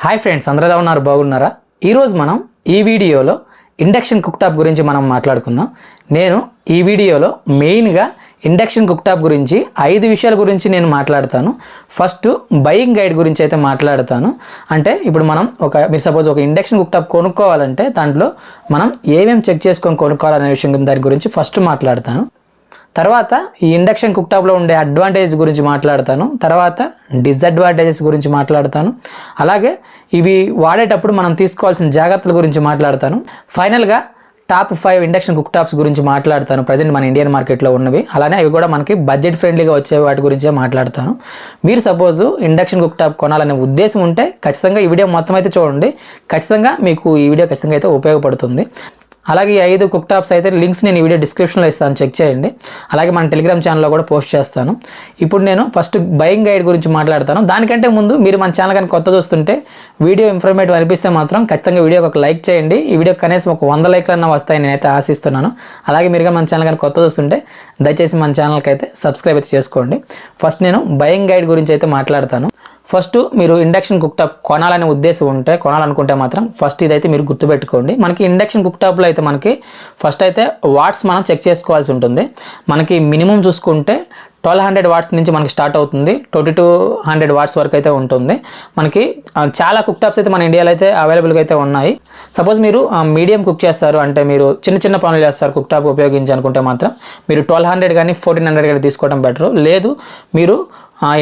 Hi friends, అందరూ ఎలా ఉన్నారు? బాగున్నారా? ఈరోజు మనం ఈ వీడియోలో ఇండక్షన్ కుక్టాప్ గురించి మనం మాట్లాడుకుందాం. నేను ఈ వీడియోలో మెయిన్గా ఇండక్షన్ కుక్టాప్ గురించి 5 విషయాల గురించి నేను మాట్లాడతాను. ఫస్ట్ బయింగ్ గైడ్ గురించి అయితే మాట్లాడతాను. అంటే ఇప్పుడు మీరు సపోజ్ ఒక ఇండక్షన్ కుక్టాప్ కొనుక్కోవాలంటే దాంట్లో మనం ఏమేమి చెక్ చేసుకొని కొనుక్కోవాలనే విషయం దాని గురించి ఫస్ట్ మాట్లాడతాను. తర్వాత ఈ ఇండక్షన్ కుక్టాప్లో ఉండే అడ్వాంటేజ్ గురించి మాట్లాడతాను. తర్వాత డిసడ్వాంటేజెస్ గురించి మాట్లాడతాను. అలాగే ఇవి వాడేటప్పుడు మనం తీసుకోవాల్సిన జాగ్రత్తల గురించి మాట్లాడతాను. ఫైనల్గా టాప్ 5 ఇండక్షన్ కుక్టాప్స్ గురించి మాట్లాడతాను, ప్రజెంట్ మన ఇండియన్ మార్కెట్లో ఉన్నవి. అలానే అవి కూడా మనకి బడ్జెట్ ఫ్రెండ్లీగా వచ్చే వాటి గురించే మాట్లాడతాను. మీరు సపోజు ఇండక్షన్ కుక్టాప్ కొనాలనే ఉద్దేశం ఉంటే ఖచ్చితంగా ఈ వీడియో మొత్తం అయితే చూడండి. ఖచ్చితంగా మీకు ఈ వీడియో ఖచ్చితంగా అయితే ఉపయోగపడుతుంది. అలాగే ఈ 5 కుక్టాప్స్ అయితే లింక్స్ నేను ఈ వీడియో డిస్క్రిప్షన్లో ఇస్తాను, చెక్ చేయండి. అలాగే మన టెలిగ్రామ్ ఛానల్లో కూడా పోస్ట్ చేస్తాను. ఇప్పుడు నేను ఫస్ట్ బయింగ్ గైడ్ గురించి మాట్లాడతాను. దానికంటే ముందు మీరు మన ఛానల్ కానీ కొత్త చూస్తుంటే వీడియో ఇన్ఫర్మేటివ్ అనిపిస్తే మాత్రం ఖచ్చితంగా వీడియోకి ఒక లైక్ చేయండి. ఈ వీడియో కనీసం ఒక 100 లైక్లన్నా వస్తాయని నేనైతే ఆశిస్తున్నాను. అలాగే మీరు మన ఛానల్ కానీ కొత్త చూస్తుంటే దయచేసి మన ఛానల్కి అయితే సబ్స్క్రైబ్ అయితే చేసుకోండి. ఫస్ట్ నేను బయింగ్ గైడ్ గురించి అయితే మాట్లాడతాను. ఫస్ట్ మీరు ఇండక్షన్ కుక్టాప్ కొనాలనే ఉద్దేశం ఉంటే, కొనాలనుకుంటే మాత్రం ఫస్ట్ ఇదైతే మీరు గుర్తుపెట్టుకోండి. మనకి ఇండక్షన్ కుక్టాప్లో అయితే మనకి ఫస్ట్ అయితే వాట్స్ మనం చెక్ చేసుకోవాల్సి ఉంటుంది. మనకి మినిమం చూసుకుంటే 1200 వాట్స్ నుంచి మనకి స్టార్ట్ అవుతుంది, 2200 వాట్స్ వరకు అయితే ఉంటుంది. మనకి చాలా కుక్టాప్స్ అయితే మన ఇండియాలో అయితే అవైలబుల్గా అయితే ఉన్నాయి. సపోజ్ మీరు మీడియం కుక్ చేస్తారు, అంటే మీరు చిన్న పనులు చేస్తారు కుక్టాప్ ఉపయోగించి అనుకుంటే మాత్రం మీరు 1200 కానీ 1400 కానీ తీసుకోవడం బెటర్. లేదు మీరు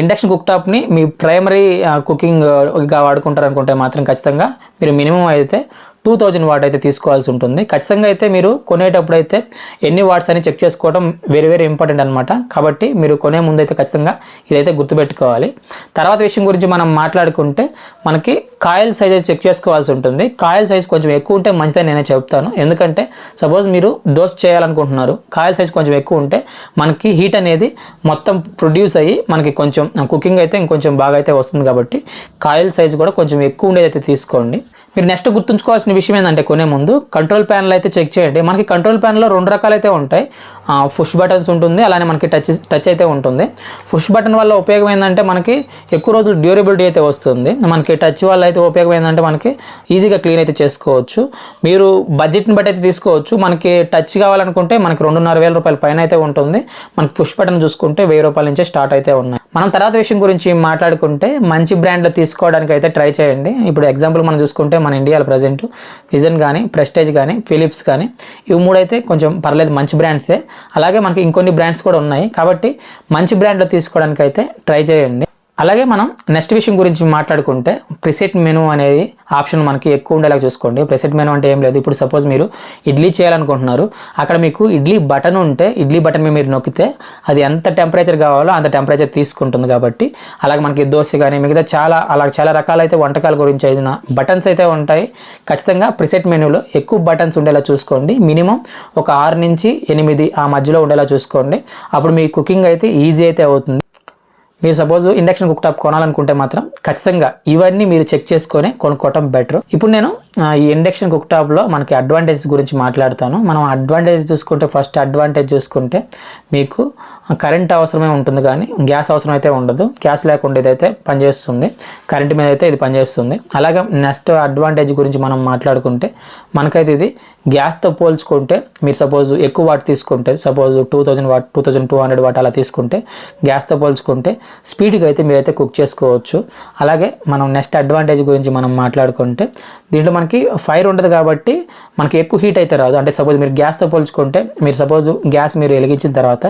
ఇండక్షన్ కుక్టాప్ని మీ ప్రైమరీ కుకింగ్గా వాడుకుంటారు అనుకుంటే మాత్రం ఖచ్చితంగా మీరు మినిమం అయితే 2000 వాట్ అయితే తీసుకోవాల్సి ఉంటుంది. ఖచ్చితంగా అయితే మీరు కొనేటప్పుడు అయితే ఎన్ని వాట్స్ అని చెక్ చేసుకోవడం వెరీ ఇంపార్టెంట్ అనమాట. కాబట్టి మీరు కొనే ముందు అయితే ఖచ్చితంగా ఇదైతే గుర్తుపెట్టుకోవాలి. తర్వాత విషయం గురించి మనం మాట్లాడుకుంటే మనకి కాయిల్ సైజ్ అయితే చెక్ చేసుకోవాల్సి ఉంటుంది. కాయిల్ సైజ్ కొంచెం ఎక్కువ ఉంటే మంచిదని నేనే చెప్తాను. ఎందుకంటే సపోజ్ మీరు దోశ చేయాలనుకుంటున్నారు, కాయిల్ సైజ్ కొంచెం ఎక్కువ ఉంటే మనకి హీట్ అనేది మొత్తం ప్రొడ్యూస్ అయ్యి మనకి కొంచెం కుకింగ్ అయితే ఇంకొంచెం బాగా అయితే వస్తుంది. కాబట్టి కాయిల్ సైజ్ కూడా కొంచెం ఎక్కువ ఉండేది అయితే తీసుకోండి. మీరు నెక్స్ట్ గుర్తుంచుకోవాల్సిన విషయం ఏంటంటే కొనే ముందు కంట్రోల్ ప్యానల్ అయితే చెక్ చేయండి. మనకి కంట్రోల్ ప్యానల్లో 2 రకాలు అయితే ఉంటాయి. పుష్ బటన్స్ ఉంటుంది, అలానే మనకి టచ్ అయితే ఉంటుంది. పుష్ బటన్ వల్ల ఉపయోగం ఏంటంటే మనకి ఎక్కువ రోజులు డ్యూరబిలిటీ అయితే వస్తుంది. మనకి టచ్ వల్ల అయితే ఉపయోగం ఏంటంటే మనకి ఈజీగా క్లీన్ అయితే చేసుకోవచ్చు. మీరు బడ్జెట్ని బట్టి అయితే తీసుకోవచ్చు. మనకి టచ్ కావాలనుకుంటే మనకి 2500 రూపాయల పైన అయితే ఉంటుంది. మనకి పుష్ బటన్ చూసుకుంటే 1000 రూపాయల నుంచే స్టార్ట్ అయితే ఉన్నాయి. మనం తర్వాత విషయం గురించి మాట్లాడుకుంటే మంచి బ్రాండ్లో తీసుకోవడానికి అయితే ట్రై చేయండి. ఇప్పుడు ఎగ్జాంపుల్ మనం చూసుకుంటే మన ఇండియాలో ప్రజెంట్ విజన్ కానీ, ప్రెస్టేజ్ కానీ, ఫిలిప్స్ కానీ, ఇవి 3 అయితే కొంచెం పర్లేదు, మంచి బ్రాండ్సే. అలాగే మనకి ఇంకొన్ని బ్రాండ్స్ కూడా ఉన్నాయి. కాబట్టి మంచి బ్రాండ్లో తీసుకోవడానికి అయితే ట్రై చేయండి. అలాగే మనం నెక్స్ట్ విషయం గురించి మాట్లాడుకుంటే ప్రిసెట్ మెనూ అనేది ఆప్షన్ మనకి ఎక్కువ ఉండేలా చూసుకోండి. ప్రిసెట్ మెనూ అంటే ఏం లేదు, ఇప్పుడు సపోజ్ మీరు ఇడ్లీ చేయాలనుకుంటున్నారు, అక్కడ మీకు ఇడ్లీ బటన్ ఉంటే ఇడ్లీ బటన్ మీద మీరు నొక్కితే అది ఎంత టెంపరేచర్ కావాలో అంత టెంపరేచర్ తీసుకుంటుంది. కాబట్టి అలాగే మనకి దోశ కానీ మిగతా చాలా రకాలైతే వంటకాల గురించి అయిన బటన్స్ అయితే ఉంటాయి. ఖచ్చితంగా ప్రిసెట్ మెనూలో ఎక్కువ బటన్స్ ఉండేలా చూసుకోండి. మినిమం ఒక 6 నుంచి 8 ఆ మధ్యలో ఉండేలా చూసుకోండి. అప్పుడు మీ కుకింగ్ అయితే ఈజీ అయితే అవుతుంది. మీరు సపోజ్ ఇండక్షన్ కుక్టాప్ కొనాలనుకుంటే మాత్రం ఖచ్చితంగా ఇవన్నీ మీరు చెక్ చేసుకొని కొనుక్కోవటం బెటర్. ఇప్పుడు నేను ఈ ఇండక్షన్ కుక్టాప్లో మనకి అడ్వాంటేజ్ గురించి మాట్లాడతాను. మనం అడ్వాంటేజ్ చూసుకుంటే ఫస్ట్ అడ్వాంటేజ్ చూసుకుంటే మీకు కరెంట్ అవసరమే ఉంటుంది, కానీ గ్యాస్ అవసరం అయితే ఉండదు. గ్యాస్ లేకుండా ఇదైతే పనిచేస్తుంది, కరెంట్ మీద అయితే ఇది పనిచేస్తుంది. అలాగే నెక్స్ట్ అడ్వాంటేజ్ గురించి మనం మాట్లాడుకుంటే మనకైతే ఇది గ్యాస్తో పోల్చుకుంటే మీరు సపోజ్ ఎక్కువ వాట్ తీసుకుంటే, సపోజ్ 2000 వాట్ 2200 వాట్ అలా తీసుకుంటే గ్యాస్తో పోల్చుకుంటే స్పీడ్గా అయితే మీరైతే కుక్ చేసుకోవచ్చు. అలాగే మనం నెక్స్ట్ అడ్వాంటేజ్ గురించి మనం మాట్లాడుకుంటే దీంట్లో మనకి ఫైర్ ఉండదు కాబట్టి మనకి ఎక్కువ హీట్ అయితే రాదు. అంటే సపోజ్ మీరు గ్యాస్తో పోల్చుకుంటే మీరు సపోజ్ గ్యాస్ మీరు వెలిగించిన తర్వాత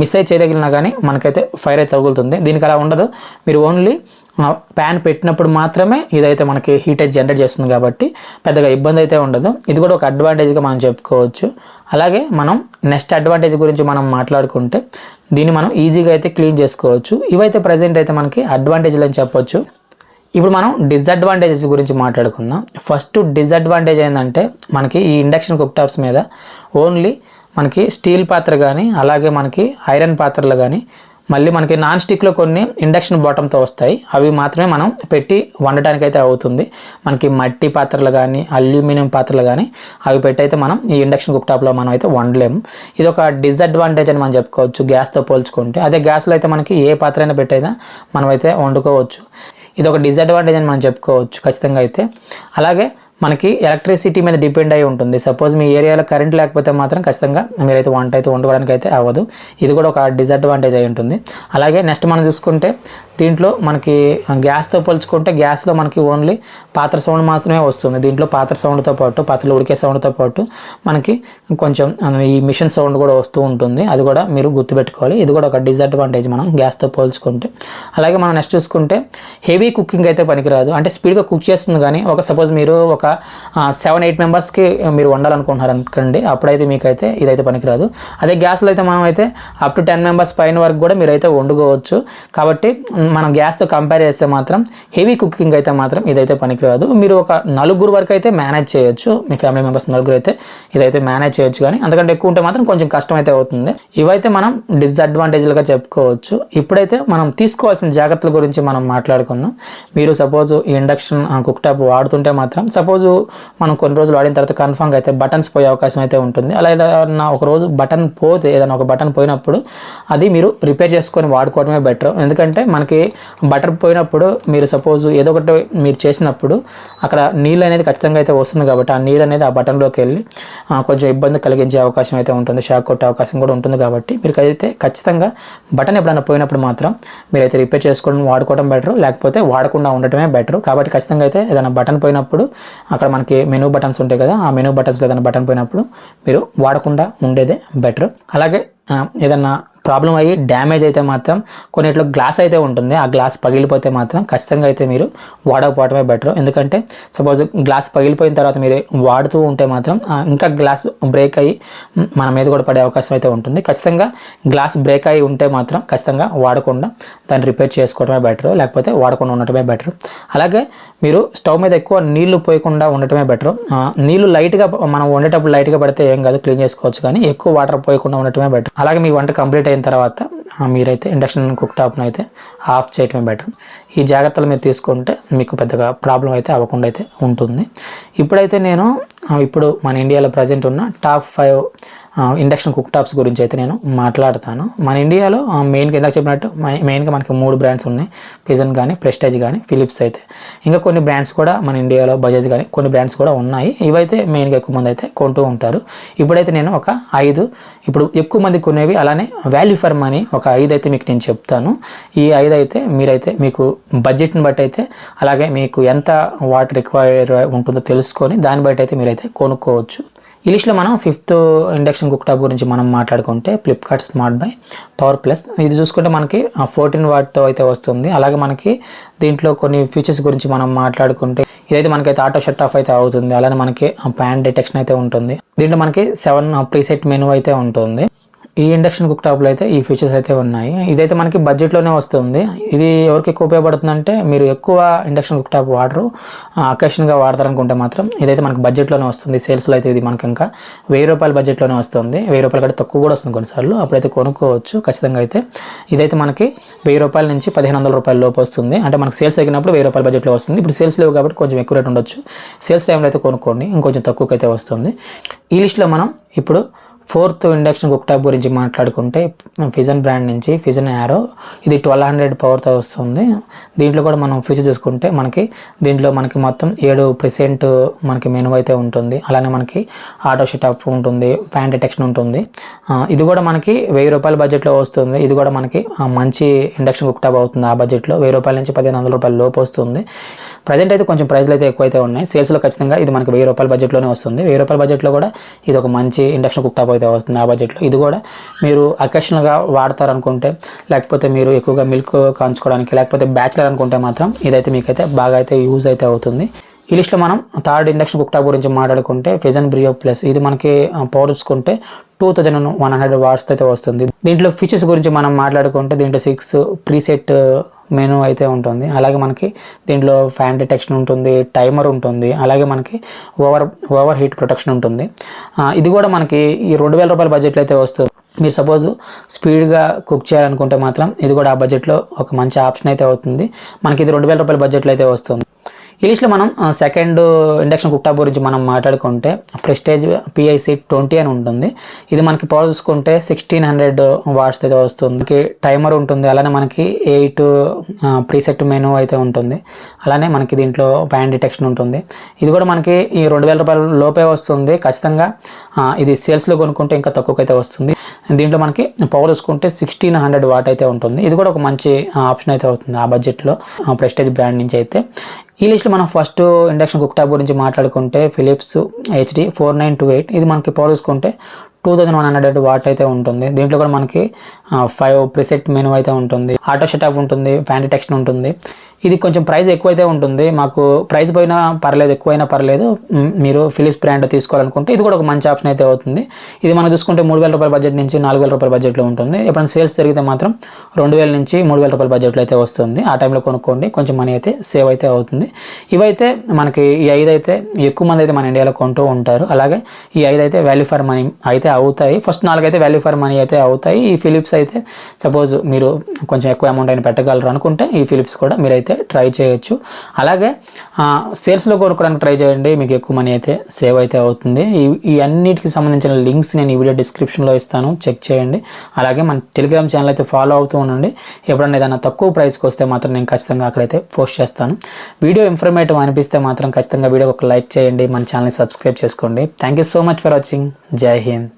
మిస్ అయి చేయగలిగినా కానీ మనకైతే ఫైర్ అయితే తగులుతుంది. దీనికి అలా ఉండదు. మీరు ఓన్లీ ప్యాన్ పెట్టినప్పుడు మాత్రమే ఇదైతే మనకి హీట్ అయితే జనరేట్ చేస్తుంది. కాబట్టి పెద్దగా ఇబ్బంది అయితే ఉండదు. ఇది కూడా ఒక అడ్వాంటేజ్గా మనం చెప్పుకోవచ్చు. అలాగే మనం నెక్స్ట్ అడ్వాంటేజ్ గురించి మనం మాట్లాడుకుంటే దీన్ని మనం ఈజీగా అయితే క్లీన్ చేసుకోవచ్చు. ఇవైతే ప్రజెంట్ అయితే మనకి అడ్వాంటేజ్లు అని చెప్పొచ్చు. ఇప్పుడు మనం డిసడ్వాంటేజెస్ గురించి మాట్లాడుకుందాం. ఫస్ట్ డిసడ్వాంటేజ్ ఏంటంటే మనకి ఈ ఇండక్షన్ కుక్టాప్స్ మీద ఓన్లీ మనకి స్టీల్ పాత్ర కానీ, అలాగే మనకి ఐరన్ పాత్రలు కానీ, మళ్ళీ మనకి నాన్ స్టిక్లో కొన్ని ఇండక్షన్ బాటంతో వస్తాయి, అవి మాత్రమే మనం పెట్టి వండటానికి అయితే అవుతుంది. మనకి మట్టి పాత్రలు కానీ, అల్యూమినియం పాత్రలు కానీ అవి పెట్టి అయితే మనం ఈ ఇండక్షన్ కుక్టాప్లో మనం అయితే వండలేము. ఇది ఒక డిసడ్వాంటేజ్ అని మనం చెప్పుకోవచ్చు గ్యాస్తో పోల్చుకుంటే. అదే గ్యాస్లో అయితే మనకి ఏ పాత్ర అయినా పెట్టైనా మనం అయితే వండుకోవచ్చు. ఇది ఒక డిసడ్వాంటేజ్ అని మనం చెప్పుకోవచ్చు ఖచ్చితంగా అయితే. అలాగే మనకి ఎలక్ట్రిసిటీ మీద డిపెండ్ అయి ఉంటుంది. సపోజ్ మీ ఏరియాలో కరెంట్ లేకపోతే మాత్రం ఖచ్చితంగా మీరైతే వంట అయితే వండుకోవడానికి అయితే అవ్వదు. ఇది కూడా ఒక డిసడ్వాంటేజ్ అయి ఉంటుంది. అలాగే నెక్స్ట్ మనం చూసుకుంటే దీంట్లో మనకి గ్యాస్తో పోల్చుకుంటే గ్యాస్లో మనకి ఓన్లీ పాత్ర సౌండ్ మాత్రమే వస్తుంది. దీంట్లో పాత్ర సౌండ్తో పాటు పాత్రలు ఉడికే సౌండ్తో పాటు మనకి కొంచెం ఈ మిషన్ సౌండ్ కూడా వస్తూ ఉంటుంది. అది కూడా మీరు గుర్తుపెట్టుకోవాలి. ఇది కూడా ఒక డిసడ్వాంటేజ్ మనం గ్యాస్తో పోల్చుకుంటే. అలాగే మనం నెక్స్ట్ చూసుకుంటే హెవీ కుకింగ్ అయితే పనికిరాదు. అంటే స్పీడ్గా కుక్ చేస్తుంది కానీ ఒక సపోజ్ మీరు ఒక 7-8 మెంబర్స్కి మీరు వండాలనుకుంటున్నారు అనుకోండి, అప్పుడైతే మీకైతే ఇదైతే పనికిరాదు. అదే గ్యాస్లో అయితే మనం అయితే అప్ టు 10 మెంబర్స్ పైన వరకు కూడా మీరైతే వండుకోవచ్చు. కాబట్టి మనం గ్యాస్తో కంపేర్ చేస్తే మాత్రం హెవీ కుకింగ్ అయితే మాత్రం ఇదైతే పనికిరాదు. మీరు ఒక 4 వరకు అయితే మేనేజ్ చేయొచ్చు. మీ ఫ్యామిలీ మెంబర్స్ 4 అయితే ఇదైతే మేనేజ్ చేయొచ్చు. కానీ అంతకంటే ఎక్కువ ఉంటే మాత్రం కొంచెం కష్టం అయితే అవుతుంది. ఇవైతే మనం డిసడ్వాంటేజ్లుగా చెప్పుకోవచ్చు. ఇప్పుడైతే మనం తీసుకోవాల్సిన జాగ్రత్తల గురించి మనం మాట్లాడుకుందాం. మీరు సపోజ్ ఇండక్షన్ కుక్ టాప్ వాడుతుంటే మాత్రం సపోజ్ మనం కొన్ని రోజులు వాడిన తర్వాత కన్ఫర్మ్గా అయితే బటన్స్ పోయే అవకాశం అయితే ఉంటుంది. అలా ఏదైనా ఒక రోజు బటన్ పోతే, ఏదైనా ఒక బటన్ పోయినప్పుడు అది మీరు రిపేర్ చేసుకొని వాడుకోవడమే బెటర్. ఎందుకంటే మనకి బటన్ పోయినప్పుడు మీరు సపోజ్ ఏదో ఒకటి మీరు చేసినప్పుడు అక్కడ నీళ్ళు అనేది ఖచ్చితంగా అయితే వస్తుంది. కాబట్టి ఆ నీళ్ళు అనేది ఆ బటన్లోకి వెళ్ళి కొంచెం ఇబ్బంది కలిగించే అవకాశం అయితే ఉంటుంది. షాక్ కొట్టే అవకాశం కూడా ఉంటుంది. కాబట్టి మీరు అయితే ఖచ్చితంగా బటన్ ఎప్పుడైనా పోయినప్పుడు మాత్రం మీరైతే రిపేర్ చేసుకొని వాడుకోవడం బెటర్, లేకపోతే వాడకుండా ఉండటమే బెటర్. కాబట్టి ఖచ్చితంగా అయితే ఏదైనా బటన్ పోయినప్పుడు అక్కడ మనకి మెనూ బటన్స్ ఉంటాయి కదా, ఆ మెనూ బటన్స్లో ఏదైనా బటన్ పోయినప్పుడు మీరు వాడకుండా ఉండేదే బెటర్. అలాగే ఏదన్నా ప్రాబ్లం అయ్యి డ్యామేజ్ అయితే మాత్రం కొన్నిట్లో గ్లాస్ అయితే ఉంటుంది. ఆ గ్లాస్ పగిలిపోతే మాత్రం ఖచ్చితంగా అయితే మీరు వాడకపోవడమే బెటర్. ఎందుకంటే సపోజ్ గ్లాస్ పగిలిపోయిన తర్వాత మీరు వాడుతూ ఉంటే మాత్రం ఇంకా గ్లాస్ బ్రేక్ అయ్యి మన మీద కూడా పడే అవకాశం అయితే ఉంటుంది. ఖచ్చితంగా గ్లాస్ బ్రేక్ అయ్యి ఉంటే మాత్రం ఖచ్చితంగా వాడకుండా దాన్ని రిపేర్ చేసుకోవడమే బెటర్, లేకపోతే వాడకుండా ఉండటమే బెటర్. అలాగే మీరు స్టవ్ మీద ఎక్కువ నీళ్లు పోయకుండా ఉండటమే బెటర్. నీళ్లు లైట్గా మనం వండేటప్పుడు లైట్గా పడితే ఏం కాదు, క్లీన్ చేసుకోవచ్చు. కానీ ఎక్కువ వాటర్ పోయకుండా ఉండటమే బెటర్. అలాగే మీ వంట కంప్లీట్ అయిన తర్వాత మీరైతే ఇండక్షన్ కుక్ టాప్ను అయితే ఆఫ్ చేయటమే బెటర్. ఈ జాగ్రత్తలు మీరు తీసుకుంటే మీకు పెద్దగా ప్రాబ్లం అయితే అవ్వకుండా అయితే ఉంటుంది. ఇప్పుడైతే నేను మన ఇండియాలో ప్రజెంట్ ఉన్న టాప్ 5 ఇండక్షన్ కుక్ టాప్స్ గురించి అయితే నేను మాట్లాడతాను. మన ఇండియాలో మెయిన్గా ఇందాక చెప్పినట్టు మెయిన్గా మనకి 3 బ్రాండ్స్ ఉన్నాయి. పిజన్ కానీ, ప్రెస్టేజ్ కానీ, ఫిలిప్స్ అయితే. ఇంకా కొన్ని బ్రాండ్స్ కూడా మన ఇండియాలో బజాజ్ కానీ కొన్ని బ్రాండ్స్ కూడా ఉన్నాయి. ఇవైతే మెయిన్గా ఎక్కువ మంది అయితే కొంటూ ఉంటారు. ఇప్పుడైతే నేను ఒక 5 ఇప్పుడు ఎక్కువ మంది కొనేవి, అలానే వాల్యూ ఫర్ మనీ ఒక 5 అయితే మీకు నేను చెప్తాను. ఈ 5 అయితే మీరైతే మీకు బడ్జెట్ని బట్టి అయితే, అలాగే మీకు ఎంత వాట్ రిక్వైర్ ఉంటుందో తెలుసుకొని దాన్ని బట్టి అయితే మీరైతే కొనుక్కోవచ్చు. ఈ లిస్ట్లో మనం 5th ఇండక్షన్ కుక్ టాప్ గురించి మనం మాట్లాడుకుంటే Flipkart smart by power plus. ఇది చూసుకుంటే మనకి 14 వాట్తో అయితే వస్తుంది. అలాగే మనకి దీంట్లో కొన్ని ఫీచర్స్ గురించి మనం మాట్లాడుకుంటే ఇదైతే మనకైతే ఆటో షట్ ఆఫ్ అయితే అవుతుంది. అలానే మనకి ప్యాన్ డిటెక్షన్ అయితే ఉంటుంది. దీంట్లో మనకి 7 ప్రీసెట్ మెనూ అయితే ఉంటుంది. ఈ ఇండక్షన్ కుక్ టాప్లో అయితే ఈ ఫీచర్స్ అయితే ఉన్నాయి. ఇదైతే మనకి బడ్జెట్లోనే వస్తుంది. ఇది ఎవరికి ఎక్కువ ఉపయోగపడుతుందంటే మీరు ఎక్కువ ఇండక్షన్ కుక్ టాప్ వాడరు, అకేషన్గా వాడతారనుకుంటే మాత్రం ఇదైతే మనకి బడ్జెట్లోనే వస్తుంది. సేల్స్లో అయితే ఇది మనకి ఇంకా ₹1000 బడ్జెట్లోనే వస్తుంది. ₹1000 కంటే తక్కువ కూడా వస్తుంది కొన్నిసార్లు. అప్పుడైతే కొనుక్కోవచ్చు ఖచ్చితంగా అయితే. ఇదైతే మనకి ₹1000 నుంచి ₹1500 లోపు వస్తుంది. అంటే మనకి సేల్స్ తగ్గినప్పుడు ₹1000 బడ్జెట్లో వస్తుంది. ఇప్పుడు సేల్స్ లేవు కాబట్టి కొంచెం ఎక్కువ రేట్ ఉండొచ్చు. సేల్స్ టైంలో అయితే కొనుక్కోండి, ఇంకొంచెం తక్కువకైతే వస్తుంది. ఈ లిస్ట్లో మనం ఇప్పుడు 4th ఇండక్షన్ కుక్ టాప్ గురించి మాట్లాడుకుంటే ఫిజన్ బ్రాండ్ నుంచి ఫిజన్ యారో. ఇది 1200 పవర్తో వస్తుంది. దీంట్లో కూడా మనం ఫీచర్ చూసుకుంటే దీంట్లో మనకి మొత్తం 7 ప్రెసెంట్ మనకి మెనూ అయితే ఉంటుంది. అలానే మనకి ఆటో షట్ ఆఫ్ ఉంటుంది, ప్యాన్ డిటెక్షన్ ఉంటుంది. ఇది కూడా మనకి ₹1000 బడ్జెట్లో వస్తుంది. ఇది కూడా మనకి మంచి ఇండక్షన్ కుక్ టాప్ అవుతుంది. ఆ బడ్జెట్లో ₹1000 నుంచి ₹1500 లోపు వస్తుంది. ప్రజెంట్ అయితే కొంచెం ప్రైస్లు అయితే ఎక్కువైతే ఉన్నాయి. సేల్స్లో ఖచ్చితంగా ఇది మనకి ₹1000 బడ్జెట్లోనే వస్తుంది. ₹1000 బడ్జెట్లో కూడా ఇది ఒక మంచి ఇండక్షన్ కుక్ టాప్ అయితే వస్తుంది ఆ బడ్జెట్లో. ఇది కూడా మీరు అకేషనల్గా వాడతారనుకుంటే, లేకపోతే మీరు ఎక్కువగా మిల్క్ కాంచుకోవడానికి, లేకపోతే బ్యాచిలర్ అనుకుంటే మాత్రం ఇదైతే మీకైతే బాగా అయితే యూజ్ అయితే అవుతుంది. ఈ లిస్ట్లో మనం 3rd ఇండక్షన్ కుక్ టాప్ గురించి మాట్లాడుకుంటే ఫిజన్ బ్రియో ప్లస్. ఇది మనకి పవర్ చూసుకుంటే 2100 వాట్స్ అయితే వస్తుంది. దీంట్లో ఫీచర్స్ గురించి మనం మాట్లాడుకుంటే దీంట్లో 6 ప్రీసెట్ మెనూ అయితే ఉంటుంది. అలాగే మనకి దీంట్లో ఫ్యాన్ డిటెక్షన్ ఉంటుంది, టైమర్ ఉంటుంది, అలాగే మనకి ఓవర్ హీట్ ప్రొటెక్షన్ ఉంటుంది. ఇది కూడా మనకి ఈ ₹2000 బడ్జెట్లో అయితే వస్తుంది. మీరు సపోజ్ స్పీడ్గా కుక్ చేయాలనుకుంటే మాత్రం ఇది కూడా ఆ బడ్జెట్లో ఒక మంచి ఆప్షన్ అయితే అవుతుంది. మనకి ఇది ₹2000 బడ్జెట్లో అయితే వస్తుంది. ఈ లిస్ట్లో మనం సెకండ్ ఇండక్షన్ కుక్ టాప్ గురించి మనం మాట్లాడుకుంటే ప్రెస్టేజ్ PIC20 అని ఉంటుంది. ఇది మనకి పవర్ చూసుకుంటే 1600 వాట్స్ అయితే వస్తుంది. టైమర్ ఉంటుంది, అలానే మనకి 8 ప్రీసెట్ మెనూ అయితే ఉంటుంది. అలానే మనకి దీంట్లో ప్యాన్ డిటెక్షన్ ఉంటుంది. ఇది కూడా మనకి ఈ 2000 రూపాయల లోపే వస్తుంది. ఖచ్చితంగా ఇది సేల్స్లో కొనుక్కుంటే ఇంకా తక్కువకైతే వస్తుంది. దీంట్లో మనకి పవర్ చూసుకుంటే 1600 వాట్ అయితే ఉంటుంది. ఇది కూడా ఒక మంచి ఆప్షన్ అయితే అవుతుంది ఆ బడ్జెట్లో ప్రెస్టేజ్ బ్రాండ్ నుంచి అయితే. ఈ లిస్ట్లో మనం ఫస్ట్ ఇండక్షన్ కుక్ టాప్ గురించి మాట్లాడుకుంటే ఫిలిప్స్ HD 4928. ఇది మనకి పవర్ చూసుకుంటే 2100 వాట్ అయితే ఉంటుంది. దీంట్లో కూడా మనకి 5 ప్రిసెట్ మెనూ అయితే ఉంటుంది, ఆటో షటప్ ఉంటుంది, ఫ్యాన్ డిటెక్షన్ ఉంటుంది. ఇది కొంచెం ప్రైస్ ఎక్కువైతే ఉంటుంది. మాకు ప్రైస్ పోయినా పర్లేదు, ఎక్కువైనా పర్లేదు, మీరు ఫిలిప్స్ బ్రాండ్ తీసుకోవాలనుకుంటే ఇది కూడా ఒక మంచి ఆప్షన్ అయితే అవుతుంది. ఇది మనం చూసుకుంటే 3000 రూపాయల బడ్జెట్ నుంచి 4000 రూపాయల బడ్జెట్లో ఉంటుంది. ఎప్పుడైనా సేల్స్ జరిగితే మాత్రం 2000 నుంచి 3000 రూపాయల బడ్జెట్లో అయితే వస్తుంది. ఆ టైంలో కొనుక్కోండి, కొంచెం మనీ అయితే సేవ్ అయితే అవుతుంది. ఇవైతే మనకి ఈ 5 అయితే ఎక్కువ మంది అయితే మన ఇండియాలో కొంటూ ఉంటారు. అలాగే ఈ 5 అయితే వాల్యూ ఫర్ మనీ అయితే అవుతాయి. ఫస్ట్ 4 అయితే వాల్యూ ఫర్ మనీ అయితే అవుతాయి. ఈ ఫిలిప్స్ అయితే సపోజ్ మీరు కొంచెం ఎక్కువ అమౌంట్ అయినా పెట్టగలరు అనుకుంటే ఈ ఫిలిప్స్ కూడా మీరైతే ట్రై చేయొచ్చు. అలాగే సేల్స్లో కొనుక్కోవడానికి ట్రై చేయండి, మీకు ఎక్కువ మనీ అయితే సేవ్ అయితే అవుతుంది. ఈ అన్నిటికి సంబంధించిన లింక్స్ నేను ఈ వీడియో డిస్క్రిప్షన్లో ఇస్తాను, చెక్ చేయండి. అలాగే మన టెలిగ్రామ్ ఛానల్ అయితే ఫాలో అవుతూ ఉండండి. ఎప్పుడన్నా ఏదైనా తక్కువ ప్రైస్కి వస్తే మాత్రం నేను ఖచ్చితంగా అక్కడైతే పోస్ట్ చేస్తాను. వీడియో ఇన్ఫర్మేటివ్ అనిపిస్తే మాత్రం ఖచ్చితంగా వీడియోకి ఒక లైక్ చేయండి, మన ఛానల్ని సబ్స్క్రైబ్ చేసుకోండి. Thank you so much for watching. జై హింద్.